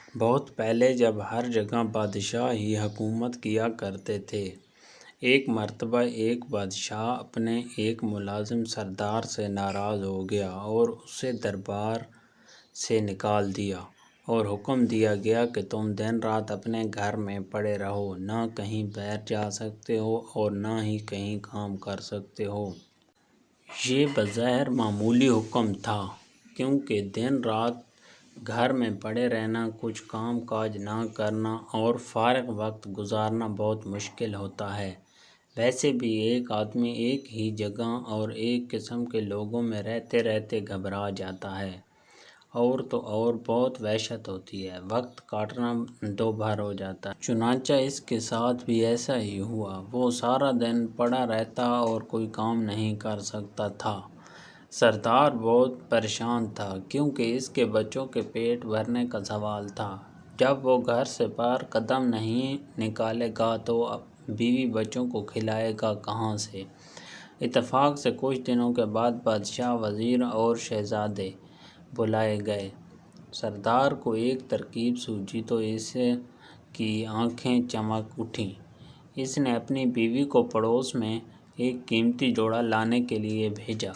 بہت پہلے جب ہر جگہ بادشاہ ہی حکومت کیا کرتے تھے، ایک مرتبہ ایک بادشاہ اپنے ایک ملازم سردار سے ناراض ہو گیا اور اسے دربار سے نکال دیا اور حکم دیا گیا کہ تم دن رات اپنے گھر میں پڑے رہو، نہ کہیں باہر جا سکتے ہو اور نہ ہی کہیں کام کر سکتے ہو۔ یہ بظاہر معمولی حکم تھا، کیونکہ دن رات گھر میں پڑے رہنا، کچھ کام کاج نہ کرنا اور فارغ وقت گزارنا بہت مشکل ہوتا ہے۔ ویسے بھی ایک آدمی ایک ہی جگہ اور ایک قسم کے لوگوں میں رہتے رہتے گھبرا جاتا ہے، اور تو اور بہت وحشت ہوتی ہے، وقت کاٹنا دوبھر ہو جاتا ہے۔ چنانچہ اس کے ساتھ بھی ایسا ہی ہوا، وہ سارا دن پڑا رہتا اور کوئی کام نہیں کر سکتا تھا۔ سردار بہت پریشان تھا، کیونکہ اس کے بچوں کے پیٹ بھرنے کا سوال تھا۔ جب وہ گھر سے باہر قدم نہیں نکالے گا تو بیوی بچوں کو کھلائے گا کہاں سے؟ اتفاق سے کچھ دنوں کے بعد بادشاہ، وزیر اور شہزادے بلائے گئے۔ سردار کو ایک ترکیب سوجھی تو اس کی آنکھیں چمک اٹھیں۔ اس نے اپنی بیوی کو پڑوس میں ایک قیمتی جوڑا لانے کے لیے بھیجا۔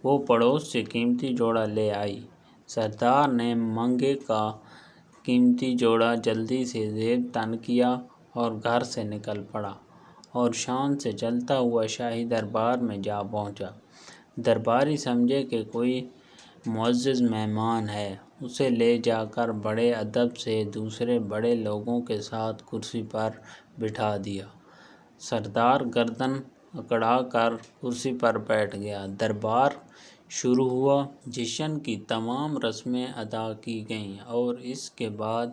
وہ پڑوس سے قیمتی جوڑا لے آئی۔ سردار نے منگے کا قیمتی جوڑا جلدی سے زیب تن کیا اور گھر سے نکل پڑا اور شان سے چلتا ہوا شاہی دربار میں جا پہنچا۔ درباری سمجھے کہ کوئی معزز مہمان ہے، اسے لے جا کر بڑے ادب سے دوسرے بڑے لوگوں کے ساتھ کرسی پر بٹھا دیا۔ سردار گردن اکڑا کر کرسی پر بیٹھ گیا۔ دربار شروع ہوا۔ جشن کی تمام رسمیں ادا کی گئیں اور اس کے بعد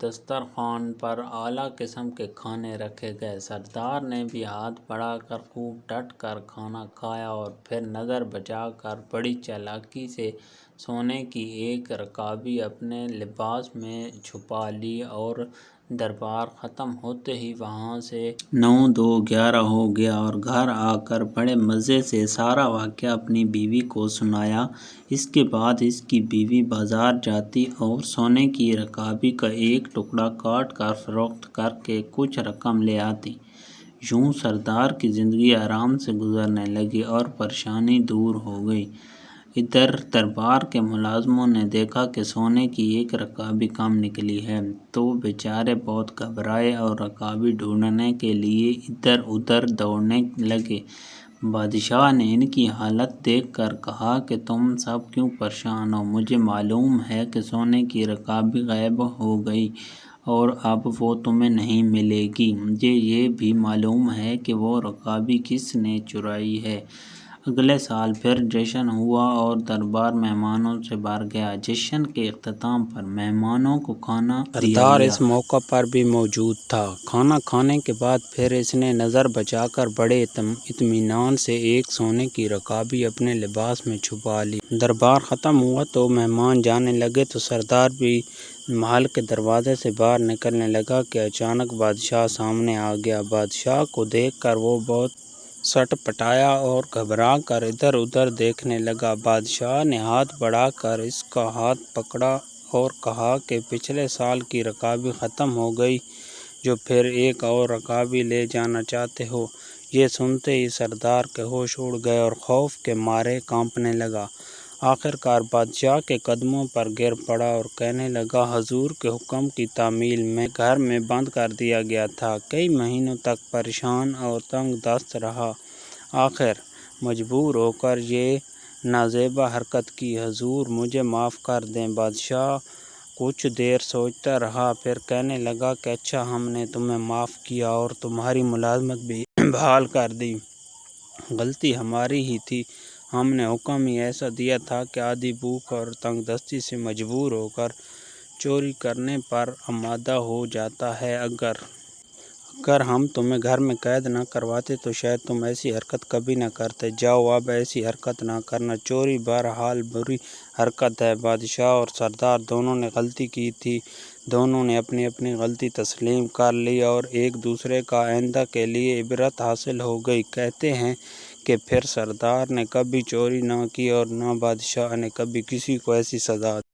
دسترخوان پر اعلیٰ قسم کے کھانے رکھے گئے۔ سردار نے بھی ہاتھ بڑھا کر خوب ڈٹ کر کھانا کھایا اور پھر نظر بچا کر بڑی چالاکی سے سونے کی ایک رکابی اپنے لباس میں چھپا لی اور دربار ختم ہوتے ہی وہاں سے 9 2 11 ہو گیا اور گھر آ کر بڑے مزے سے سارا واقعہ اپنی بیوی کو سنایا۔ اس کے بعد اس کی بیوی بازار جاتی اور سونے کی رکابی کا ایک ٹکڑا کاٹ کر فروخت کر کے کچھ رقم لے آتی۔ یوں سردار کی زندگی آرام سے گزرنے لگی اور پریشانی دور ہو گئی۔ ادھر دربار کے ملازموں نے دیکھا کہ سونے کی ایک رکابی کم نکلی ہے تو بیچارے بہت گھبرائے اور رکابی ڈھونڈنے کے لیے ادھر ادھر دوڑنے لگے۔ بادشاہ نے ان کی حالت دیکھ کر کہا کہ تم سب کیوں پریشان ہو؟ مجھے معلوم ہے کہ سونے کی رکابی غائب ہو گئی اور اب وہ تمہیں نہیں ملے گی۔ مجھے یہ بھی معلوم ہے کہ وہ رکابی کس نے چرائی ہے۔ اگلے سال پھر جشن ہوا اور دربار مہمانوں سے بھر گیا۔ جشن کے اختتام پر مہمانوں کو کھانا دیا گیا۔ سردار اس موقع پر بھی موجود تھا۔ کھانا کھانے کے بعد پھر اس نے نظر بچا کر بڑے اطمینان سے ایک سونے کی رکابی اپنے لباس میں چھپا لی۔ دربار ختم ہوا تو مہمان جانے لگے تو سردار بھی محل کے دروازے سے باہر نکلنے لگا کہ اچانک بادشاہ سامنے آ گیا۔ بادشاہ کو دیکھ کر وہ بہت سٹ پٹایا اور گھبرا کر ادھر ادھر دیکھنے لگا۔ بادشاہ نے ہاتھ بڑھا کر اس کا ہاتھ پکڑا اور کہا کہ پچھلے سال کی رکابی ختم ہو گئی، جو پھر ایک اور رکابی لے جانا چاہتے ہو؟ یہ سنتے ہی سردار کے ہوش اڑ گئے اور خوف کے مارے کانپنے لگا۔ آخر کار بادشاہ کے قدموں پر گر پڑا اور کہنے لگا، حضور کے حکم کی تعمیل میں گھر میں بند کر دیا گیا تھا، کئی مہینوں تک پریشان اور تنگ دست رہا، آخر مجبور ہو کر یہ نازیبا حرکت کی، حضور مجھے معاف کر دیں۔ بادشاہ کچھ دیر سوچتا رہا، پھر کہنے لگا کہ اچھا، ہم نے تمہیں معاف کیا اور تمہاری ملازمت بھی بحال کر دی۔ غلطی ہماری ہی تھی، ہم نے حکم ہی ایسا دیا تھا کہ آدھی بھوک اور تنگ دستی سے مجبور ہو کر چوری کرنے پر آمادہ ہو جاتا ہے۔ اگر ہم تمہیں گھر میں قید نہ کرواتے تو شاید تم ایسی حرکت کبھی نہ کرتے۔ جاؤ، اب ایسی حرکت نہ کرنا۔ چوری بہرحال بری حرکت ہے۔ بادشاہ اور سردار دونوں نے غلطی کی تھی، دونوں نے اپنی اپنی غلطی تسلیم کر لی اور ایک دوسرے کا آئندہ کے لیے عبرت حاصل ہو گئی۔ کہتے ہیں کہ پھر سردار نے کبھی چوری نہ کی اور نہ بادشاہ نے کبھی کسی کو ایسی سزا دی۔